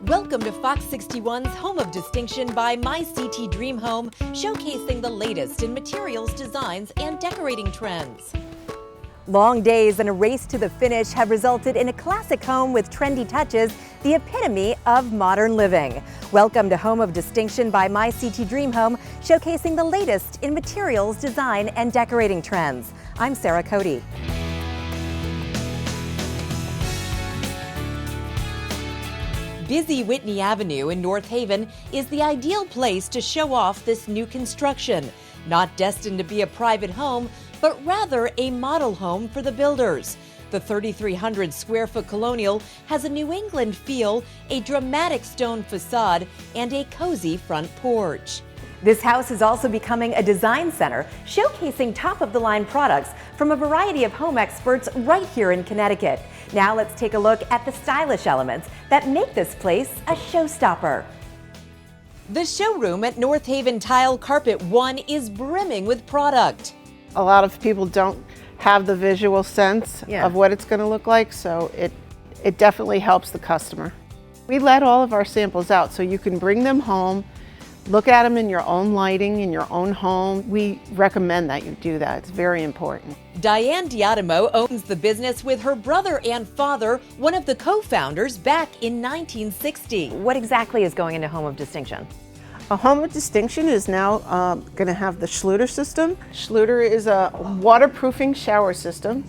Welcome to Fox 61's Home of Distinction by MyCT Dream Home, showcasing the latest in materials, designs, and decorating trends. Long days and a race to the finish have resulted in a classic home with trendy touches, the epitome of modern living. Welcome to Home of Distinction by MyCT Dream Home, showcasing the latest in materials, design, and decorating trends. I'm Sarah Cody. Busy Whitney Avenue in North Haven is the ideal place to show off this new construction. Not destined to be a private home, but rather a model home for the builders. The 3,300 square foot colonial has a New England feel, a dramatic stone facade, and a cozy front porch. This house is also becoming a design center, showcasing top-of-the-line products from a variety of home experts right here in Connecticut. Now let's take a look at the stylish elements that make this place a showstopper. The showroom at North Haven Tile Carpet One is brimming with product. A lot of people don't have the visual sense of what it's going to look like, so it definitely helps the customer. We let all of our samples out so you can bring them home, look at them in your own lighting, in your own home. We recommend that you do that. It's very important. Diane Diademo owns the business with her brother and father, one of the co-founders, back in 1960. What exactly is going into Home of Distinction? A Home of Distinction is now going to have the Schluter system. Schluter is a waterproofing shower system.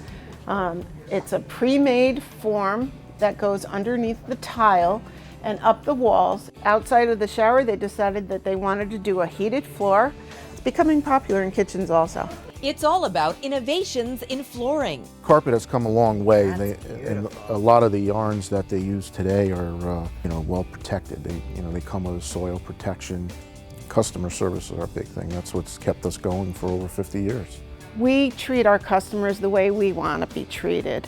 It's a pre-made form that goes underneath the tile and up the walls. Outside of the shower, they decided that they wanted to do a heated floor. It's becoming popular in kitchens also. It's all about innovations in flooring. Carpet has come a long way, and a lot of the yarns that they use today are, well protected. They come with soil protection. Customer service is our big thing. That's what's kept us going for over 50 years. We treat our customers the way we want to be treated.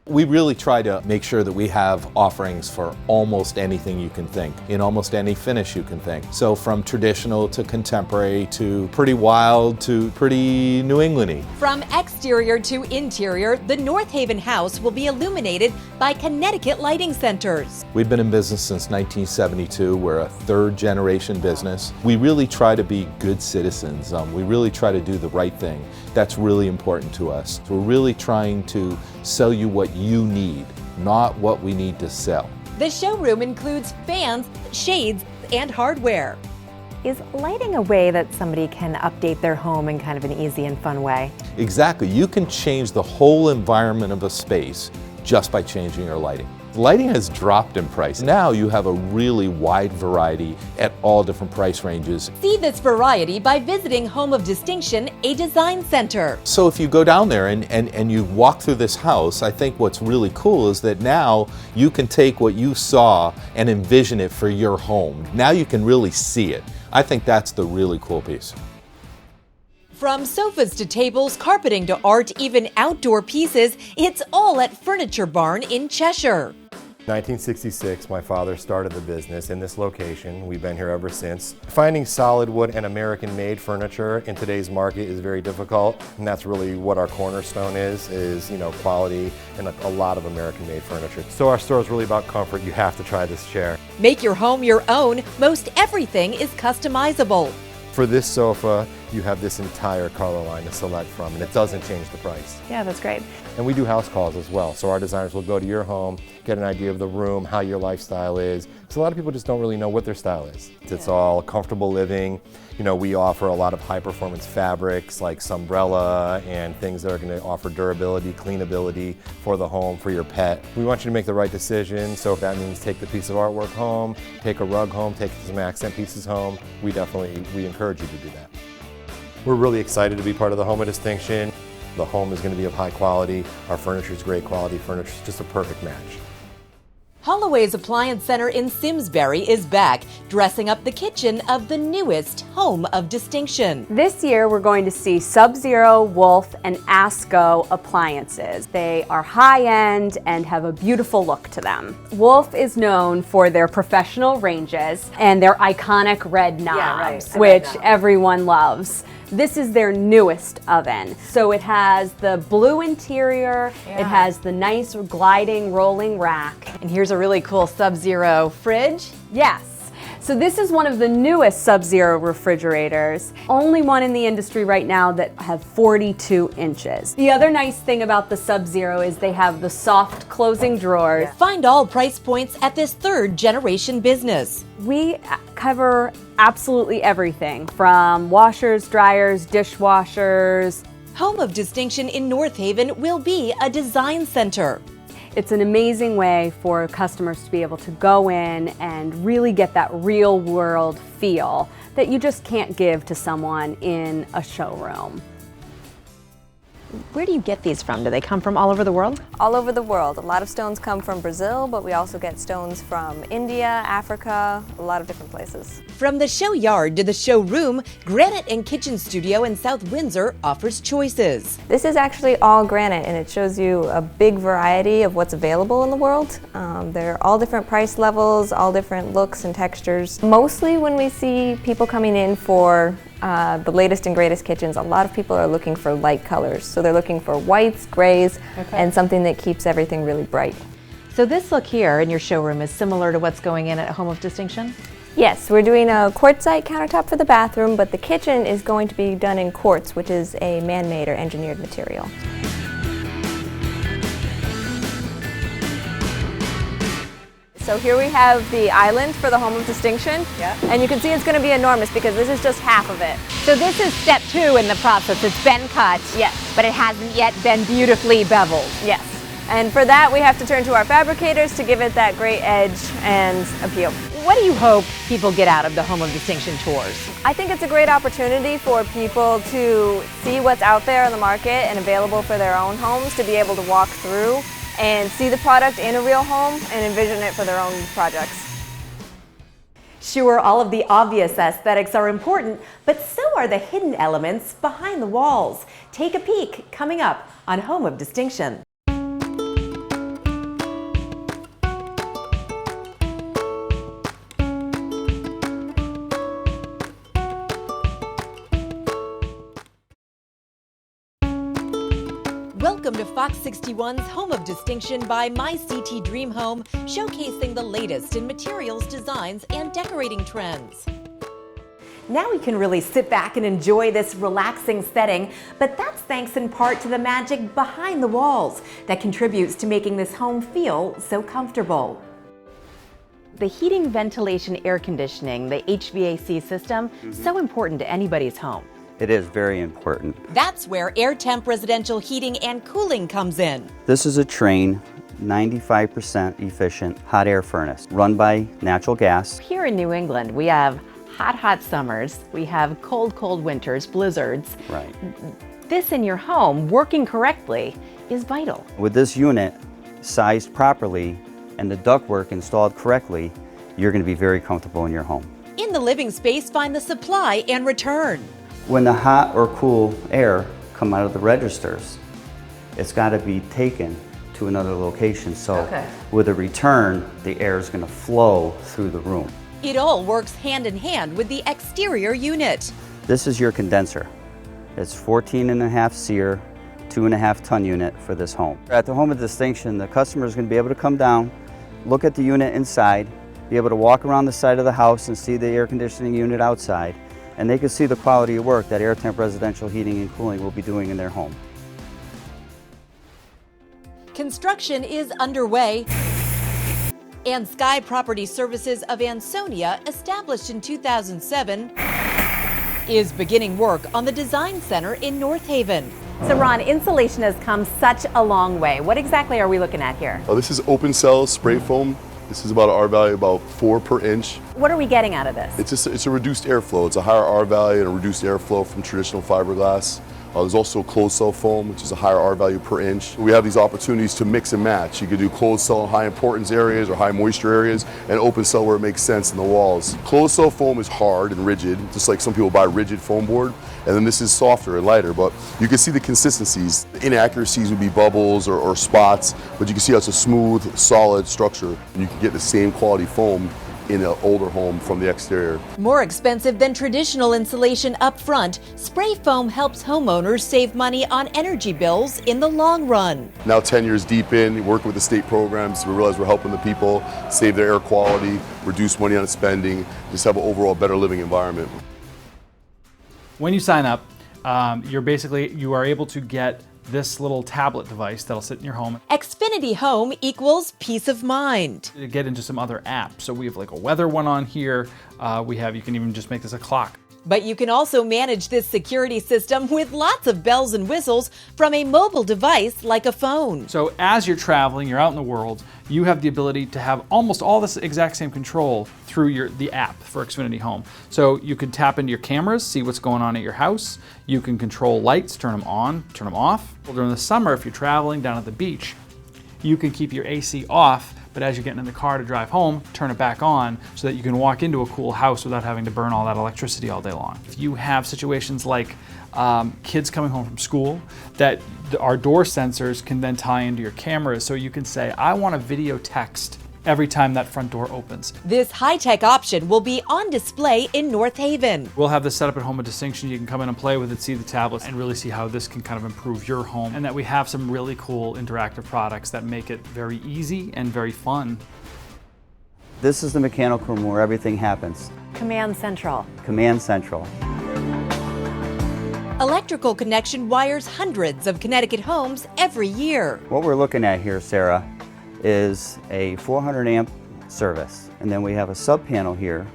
We really try to make sure that we have offerings for almost anything you can think, in almost any finish you can think. So from traditional to contemporary to pretty wild to pretty New England-y. From exterior to interior, the North Haven house will be illuminated by Connecticut Lighting Centers. We've been in business since 1972. We're a third generation business. We really try to be good citizens. We really try to do the right thing. That's really important to us. We're really trying to sell you what you need, not what we need to sell. The showroom includes fans, shades, and hardware. Is lighting a way that somebody can update their home in kind of an easy and fun way? Exactly. You can change the whole environment of a space just by changing your lighting. Lighting has dropped in price. Now you have a really wide variety at all different price ranges. See this variety by visiting Home of Distinction, a design center. So if you go down there and you walk through this house, I think what's really cool is that now you can take what you saw and envision it for your home. Now you can really see it. I think that's the really cool piece. From sofas to tables, carpeting to art, even outdoor pieces, it's all at Furniture Barn in Cheshire. 1966, my father started the business in this location. We've been here ever since. Finding solid wood and American-made furniture in today's market is very difficult, and that's really what our cornerstone is quality and a lot of American-made furniture. So our store is really about comfort. You have to try this chair. Make your home your own. Most everything is customizable. For this sofa, you have this entire color line to select from, and it doesn't change the price. Yeah, that's great. And we do house calls as well, so our designers will go to your home, get an idea of the room, how your lifestyle is. So a lot of people just don't really know what their style is. It's all comfortable living. We offer a lot of high-performance fabrics like Sunbrella and things that are going to offer durability, cleanability for the home, for your pet. We want you to make the right decision, so if that means take the piece of artwork home, take a rug home, take some accent pieces home, we encourage you to do that. We're really excited to be part of the Home of Distinction. The home is going to be of high quality. Our furniture is great quality furniture. It's just a perfect match. Holloway's Appliance Center in Simsbury is back, dressing up the kitchen of the newest Home of Distinction. This year we're going to see Sub-Zero, Wolf, and ASCO appliances. They are high-end and have a beautiful look to them. Wolf is known for their professional ranges and their iconic red knobs, which everyone loves. This is their newest oven. So it has the blue interior, it has the nice gliding rolling rack. And here's a a really cool Sub-Zero fridge. Yes. So this is one of the newest Sub-Zero refrigerators. Only one in the industry right now that have 42 inches. The other nice thing about the Sub-Zero is they have the soft closing drawers. Find all price points at this third generation business. We cover absolutely everything from washers, dryers, dishwashers. Home of Distinction in North Haven will be a design center. It's an amazing way for customers to be able to go in and really get that real world feel that you just can't give to someone in a showroom. Where do you get these from? Do they come from all over the world? All over the world. A lot of stones come from Brazil, but we also get stones from India, Africa, a lot of different places. From the show yard to the showroom, Granite and Kitchen Studio in South Windsor offers choices. This is actually all granite, and it shows you a big variety of what's available in the world. They're all different price levels, all different looks and textures. Mostly when we see people coming in for the latest and greatest kitchens, a lot of people are looking for light colors. So they're looking for whites, grays, and something that keeps everything really bright. So this look here in your showroom is similar to what's going in at Home of Distinction? Yes, we're doing a quartzite countertop for the bathroom, but the kitchen is going to be done in quartz, which is a man-made or engineered material. So here we have the island for the Home of Distinction. Yeah. And you can see it's going to be enormous because this is just half of it. So this is step 2 in the process. It's been cut, Yes. but it hasn't yet been beautifully beveled. Yes. And for that, we have to turn to our fabricators to give it that great edge and appeal. What do you hope people get out of the Home of Distinction tours? I think it's a great opportunity for people to see what's out there in the market and available for their own homes, to be able to walk through and see the product in a real home and envision it for their own projects. Sure, all of the obvious aesthetics are important, but so are the hidden elements behind the walls. Take a peek coming up on Home of Distinction. Welcome to Fox 61's Home of Distinction by My CT Dream Home, showcasing the latest in materials, designs, and decorating trends. Now we can really sit back and enjoy this relaxing setting, but that's thanks in part to the magic behind the walls that contributes to making this home feel so comfortable. The heating, ventilation, air conditioning, the HVAC system, so important to anybody's home. It is very important. That's where AirTemp Residential Heating and Cooling comes in. This is a Trane 95% efficient hot air furnace run by natural gas. Here in New England, we have hot summers, we have cold winters, blizzards. Right. This in your home, working correctly, is vital. With this unit sized properly and the ductwork installed correctly, you're going to be very comfortable in your home. In the living space, find the supply and return. When the hot or cool air come out of the registers, it's got to be taken to another location. So with a return, the air is going to flow through the room. It all works hand in hand with the exterior unit. This is your condenser. It's 14.5 SEER, 2.5 ton unit for this home. At the Home of Distinction, the customer is going to be able to come down, look at the unit inside, be able to walk around the side of the house and see the air conditioning unit outside, and they can see the quality of work that AirTemp Residential Heating and Cooling will be doing in their home. Construction is underway, and Sky Property Services of Ansonia, established in 2007, is beginning work on the Design Center in North Haven. So Ron, insulation has come such a long way. What exactly are we looking at here? This is open cell spray foam. This is about an R value about 4 per inch. What are we getting out of this? It's a reduced airflow. It's a higher R value and a reduced airflow from traditional fiberglass. There's also closed cell foam, which is a higher R value per inch. We have these opportunities to mix and match. You could do closed cell in high importance areas or high moisture areas, and open cell where it makes sense in the walls. Closed cell foam is hard and rigid, just like some people buy rigid foam board, and then this is softer and lighter, but you can see the consistencies. The inaccuracies would be bubbles or spots, but you can see how it's a smooth, solid structure, and you can get the same quality foam in an older home from the exterior. More expensive than traditional insulation up front, spray foam helps homeowners save money on energy bills in the long run. Now 10 years deep in, working with the state programs, we realize we're helping the people save their air quality, reduce money on spending, just have an overall better living environment. When you sign up, you are able to get this little tablet device that'll sit in your home. Xfinity Home equals peace of mind. To get into some other apps. So we have like a weather one on here. You can even just make this a clock. But you can also manage this security system with lots of bells and whistles from a mobile device like a phone. So as you're traveling, you're out in the world, you have the ability to have almost all this exact same control through the app for Xfinity Home. So you can tap into your cameras, see what's going on at your house. You can control lights, turn them on, turn them off. During the summer, if you're traveling down at the beach, you can keep your AC off, but as you're getting in the car to drive home, turn it back on so that you can walk into a cool house without having to burn all that electricity all day long. If you have situations like kids coming home from school, that our door sensors can then tie into your cameras, so you can say, I want a video text every time that front door opens. This high-tech option will be on display in North Haven. We'll have this set up at Home of Distinction. You can come in and play with it, see the tablets, and really see how this can kind of improve your home. And that we have some really cool interactive products that make it very easy and very fun. This is the mechanical room where everything happens. Command Central. Command Central. Electrical connection wires hundreds of Connecticut homes every year. What we're looking at here, Sarah, is a 400 amp service. And then we have a sub panel here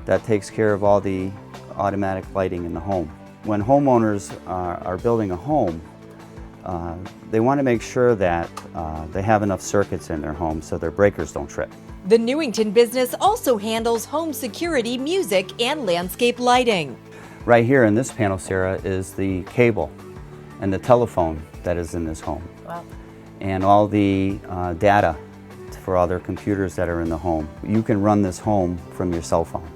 that takes care of all the automatic lighting in the home. When homeowners are building a home, they want to make sure that they have enough circuits in their home so their breakers don't trip. The Newington business also handles home security, music, and landscape lighting. Right here in this panel, Sarah, is the cable and the telephone that is in this home. Wow. And all the data for all their computers that are in the home. You can run this home from your cell phone,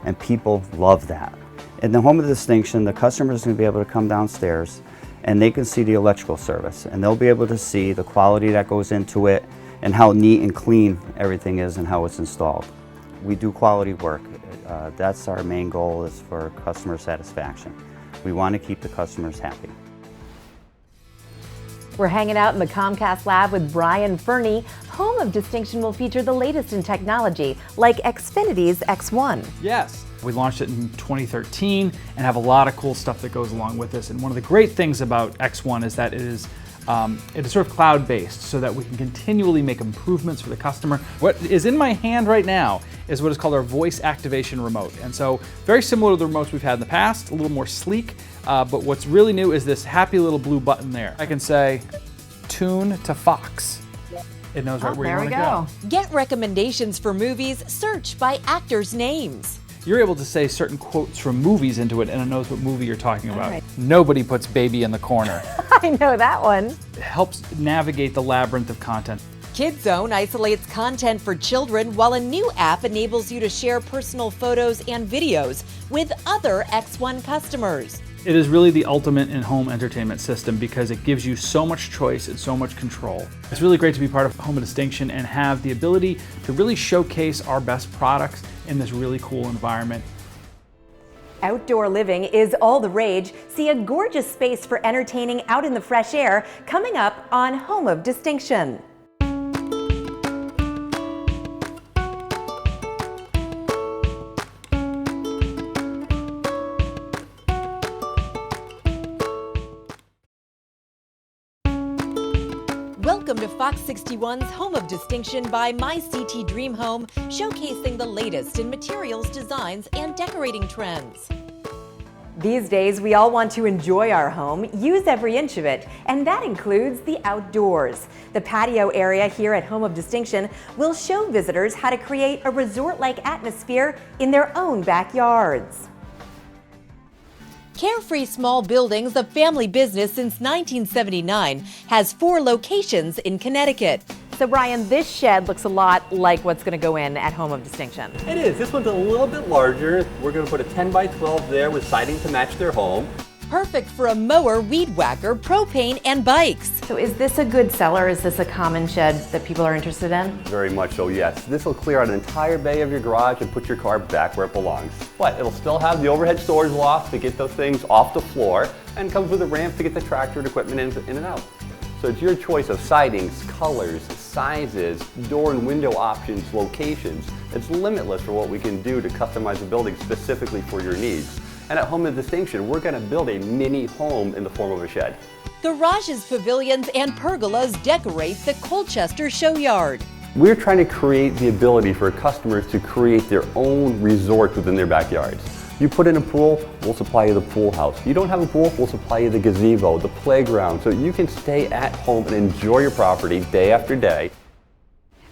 and people love that. In the Home of Distinction, the customer is going to be able to come downstairs and they can see the electrical service, and they'll be able to see the quality that goes into it and how neat and clean everything is and how it's installed. We do quality work. That's our main goal, is for customer satisfaction. We want to keep the customers happy. We're hanging out in the Comcast lab with Brian Fernie. Home of Distinction will feature the latest in technology, like Xfinity's X1. Yes. We launched it in 2013 and have a lot of cool stuff that goes along with this. And one of the great things about X1 is that it is sort of cloud-based, so that we can continually make improvements for the customer. What is in my hand right now is what is called our voice activation remote. And so very similar to the remotes we've had in the past, a little more sleek, but what's really new is this happy little blue button there. I can say, tune to Fox. It knows right where you want to go. Get recommendations for movies, search by actors' names. You're able to say certain quotes from movies into it, and it knows what movie you're talking about. Right. Nobody puts baby in the corner. I know that one. It helps navigate the labyrinth of content. KidZone isolates content for children, while a new app enables you to share personal photos and videos with other X1 customers. It is really the ultimate in-home entertainment system because it gives you so much choice and so much control. It's really great to be part of Home of Distinction and have the ability to really showcase our best products in this really cool environment. Outdoor living is all the rage. See a gorgeous space for entertaining out in the fresh air coming up on Home of Distinction. Welcome to Fox 61's Home of Distinction by MyCT Dream Home, showcasing the latest in materials, designs, and decorating trends. These days, we all want to enjoy our home, use every inch of it, and that includes the outdoors. The patio area here at Home of Distinction will show visitors how to create a resort-like atmosphere in their own backyards. Carefree Small Buildings, a family business since 1979, has 4 locations in Connecticut. So Brian, this shed looks a lot like what's going to go in at Home of Distinction. It is. This one's a little bit larger. We're going to put a 10 by 12 there with siding to match their home. Perfect for a mower, weed whacker, propane, and bikes. So is this a good seller? Is this a common shed that people are interested in? Very much so, yes. This will clear out an entire bay of your garage and put your car back where it belongs. But it'll still have the overhead storage loft to get those things off the floor, and comes with a ramp to get the tractor and equipment in and out. So it's your choice of sidings, colors, sizes, door and window options, locations. It's limitless for what we can do to customize the building specifically for your needs. And at Home of Distinction, we're going to build a mini home in the form of a shed. Garages, pavilions, and pergolas decorate the Colchester Show Yard. We're trying to create the ability for customers to create their own resort within their backyards. You put in a pool, we'll supply you the pool house. You don't have a pool, we'll supply you the gazebo, the playground, so you can stay at home and enjoy your property day after day.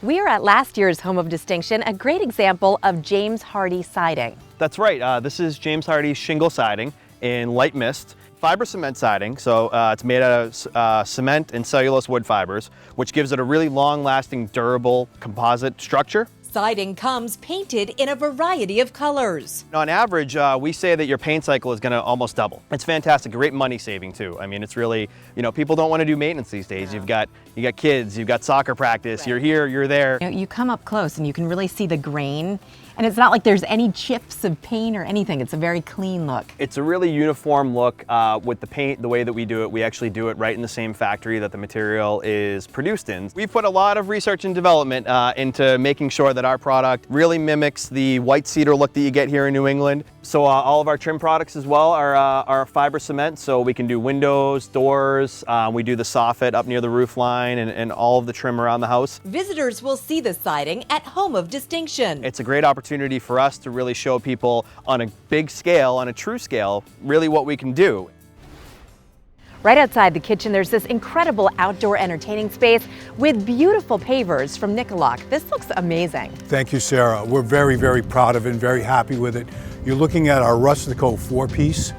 We are at last year's Home of Distinction, a great example of James Hardie siding. That's right. This is James Hardie shingle siding in light mist. Fiber cement siding, so it's made out of cement and cellulose wood fibers, which gives it a really long-lasting, durable composite structure. Siding comes painted in a variety of colors. On average, we say that your paint cycle is going to almost double. It's fantastic, great money saving too. I mean, it's really, people don't want to do maintenance these days. You got kids, you've got soccer practice, You're here, you're there. You come up close and you can really see the grain, and it's not like there's any chips of paint or anything. It's a very clean look. It's a really uniform look with the paint, the way that we do it. We actually do it right in the same factory that the material is produced in. We've put a lot of research and development into making sure that our product really mimics the white cedar look that you get here in New England. So all of our trim products as well are fiber cement, so we can do windows, doors, we do the soffit up near the roof line and all of the trim around the house. Visitors will see the siding at Home of Distinction. It's a great opportunity for us to really show people on a big scale, on a true scale, really what we can do. Right outside the kitchen, there's this incredible outdoor entertaining space with beautiful pavers from Nicolak. This looks amazing. Thank you, Sarah. We're very, very proud of it and very happy with it. You're looking at our Rustico 4-piece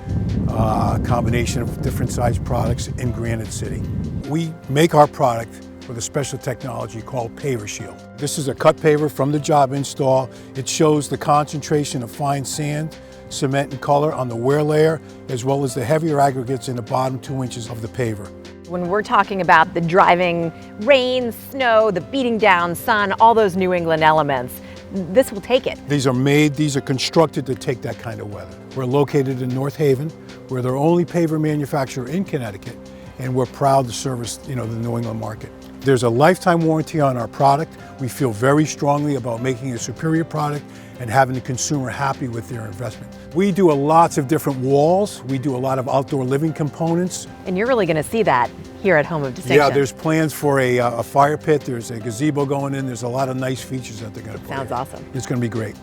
combination of different size products in Granite City. We make our product with a special technology called Paver Shield. This is a cut paver from the job install. It shows the concentration of fine sand, cement, and color on the wear layer, as well as the heavier aggregates in the bottom 2 inches of the paver. When we're talking about the driving rain, snow, the beating down sun, all those New England elements, this will take it. These are constructed to take that kind of weather. We're located in North Haven. We're the only paver manufacturer in Connecticut, and we're proud to service, the New England market. There's a lifetime warranty on our product. We feel very strongly about making a superior product and having the consumer happy with their investment. We do lots of different walls. We do a lot of outdoor living components. And you're really going to see that here at Home of Distinction. Yeah, there's plans for a fire pit. There's a gazebo going in. There's a lot of nice features that they're going to put in. Sounds awesome. It's going to be great.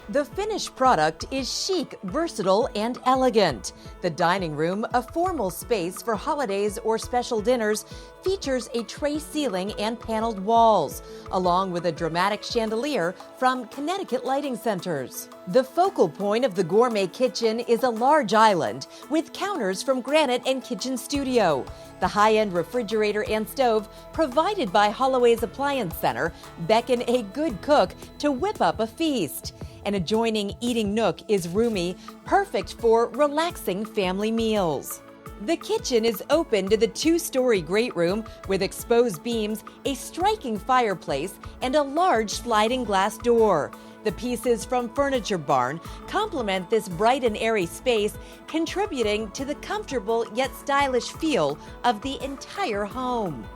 The finished product is chic, versatile, and elegant. The dining room, a formal space for holidays or special dinners, features a tray ceiling and paneled walls, along with a dramatic chandelier from Connecticut Lighting Centers. The focal point of the gourmet kitchen is a large island with counters from Granite and Kitchen Studio. The high-end refrigerator and stove provided by Holloway's Appliance Center beckon a good cook to whip up a feast. An adjoining eating nook is roomy, perfect for relaxing family meals. The kitchen is open to the 2-story great room with exposed beams, a striking fireplace, and a large sliding glass door. The pieces from Furniture Barn complement this bright and airy space, contributing to the comfortable yet stylish feel of the entire home.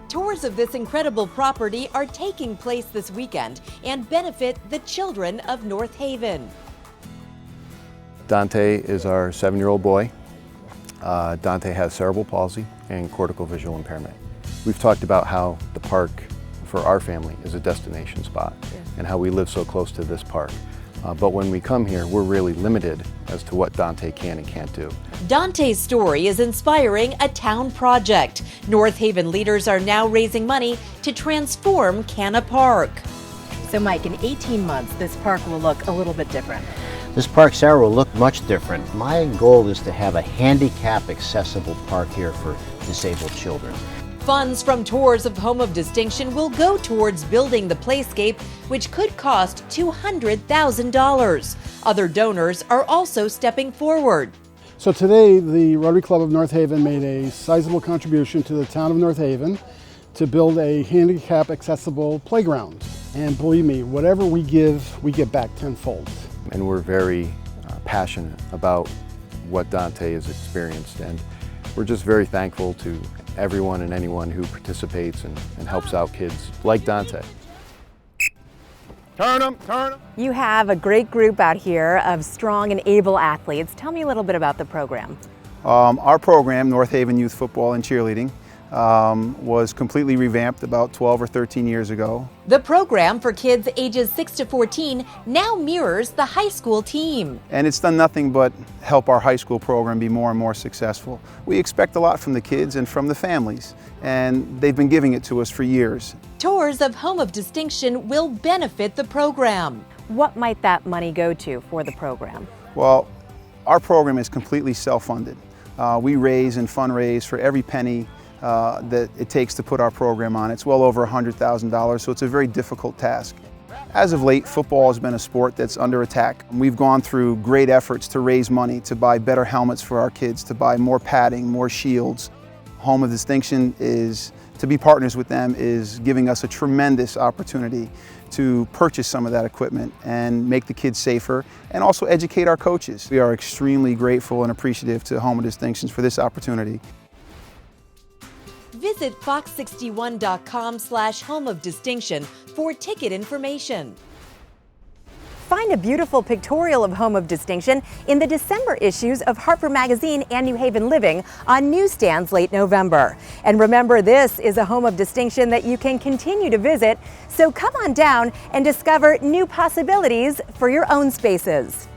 Tours of this incredible property are taking place this weekend and benefit the children of North Haven. Dante is our 7-year-old boy. Dante has cerebral palsy and cortical visual impairment. We've talked about how the park for our family is a destination spot and how we live so close to this park. But when we come here, we're really limited as to what Dante can and can't do. Dante's story is inspiring a town project. North Haven leaders are now raising money to transform Canna Park. So Mike, in 18 months, this park will look a little bit different. This park, Sarah, will look much different. My goal is to have a handicap accessible park here for disabled children. Funds from Tours of Home of Distinction will go towards building the playscape, which could cost $200,000. Other donors are also stepping forward. So today, the Rotary Club of North Haven made a sizable contribution to the town of North Haven to build a handicap accessible playground. And believe me, whatever we give, we get back tenfold. And we're very passionate about what Dante has experienced, and we're just very thankful to everyone and anyone who participates and helps out kids like Dante. Turn them. You have a great group out here of strong and able athletes. Tell me a little bit about the program. Our program, North Haven Youth Football and Cheerleading, was completely revamped about 12 or 13 years ago. The program for kids ages 6 to 14 now mirrors the high school team. And it's done nothing but help our high school program be more and more successful. We expect a lot from the kids and from the families, and they've been giving it to us for years. Tours of Home of Distinction will benefit the program. What might that money go to for the program? Well, our program is completely self-funded. We raise and fundraise for every penny that it takes to put our program on. It's well over $100,000, so it's a very difficult task. As of late, football has been a sport that's under attack. We've gone through great efforts to raise money, to buy better helmets for our kids, to buy more padding, more shields. Home of Distinction to be partners with them is giving us a tremendous opportunity to purchase some of that equipment and make the kids safer and also educate our coaches. We are extremely grateful and appreciative to Home of Distinctions for this opportunity. Visit fox61.com/Home of Distinction for ticket information. Find a beautiful pictorial of Home of Distinction in the December issues of Harper Magazine and New Haven Living on newsstands late November. And remember, this is a Home of Distinction that you can continue to visit, so come on down and discover new possibilities for your own spaces.